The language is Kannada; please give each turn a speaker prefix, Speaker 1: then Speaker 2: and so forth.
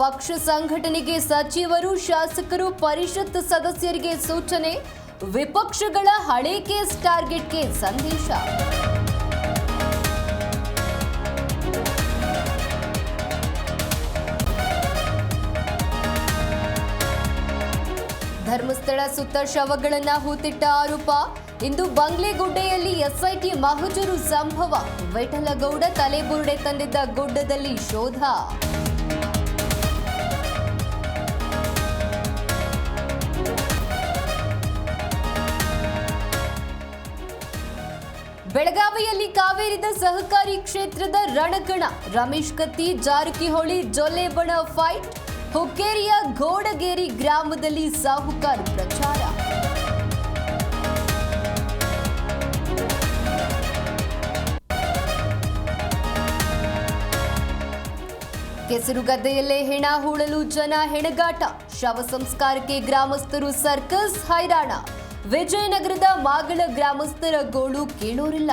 Speaker 1: ಪಕ್ಷ ಸಂಘಟನೆಗೆ ಸಚಿವರು ಶಾಸಕರು ಪರಿಷತ್ ಸದಸ್ಯರಿಗೆ ಸೂಚನೆ, ವಿಪಕ್ಷಗಳ ಹಳೆ ಕೇಸ್ ಟಾರ್ಗೆಟ್ಗೆ ಸಂದೇಶ. ಧರ್ಮಸ್ಥಳ ಸುತ್ತ ಶವಗಳನ್ನ ಹೂತಿಟ್ಟ ಆರೋಪ. ಇಂದು ಬಂಗ್ಲೆಗುಡ್ಡೆಯಲ್ಲಿ ಎಸ್ಐಟಿ ಮಹಜರು ಸಂಭವ. ವಿಠಲಗೌಡ ತಲೆಬುರುಡೆ ತಂದಿದ್ದ ಗುಡ್ಡದಲ್ಲಿ ಶೋಧ. ಬೆಳಗಾವಿಯಲ್ಲಿ ಕಾವೇರಿದ ಸಹಕಾರಿ ಕ್ಷೇತ್ರದ ರಣಕಣ. ರಮೇಶ್ ಕತ್ತಿ, ಜಾರಕಿಹೊಳಿ, ಜೊಲ್ಲೆಬಣ ಫೈಟ್. ಹುಕ್ಕೇರಿಯ ಗೋಡಗೇರಿ ಗ್ರಾಮದಲ್ಲಿ ಸಾಹುಕಾರ್ ಪ್ರಚಾರ. ಕೆಸರುಗದ್ದೆಯಲ್ಲೇ ಹೆಣ ಹೂಳಲು ಜನ ಹೆಣಗಾಟ. ಶವ ಸಂಸ್ಕಾರಕ್ಕೆ ಗ್ರಾಮಸ್ಥರು ಸರ್ಕಸ್ ಹೈರಾಣ. ವಿಜಯನಗರದ ಮಾಗಳ ಗ್ರಾಮಸ್ಥರ ಗೋಳು ಕೇಳೋರಿಲ್ಲ.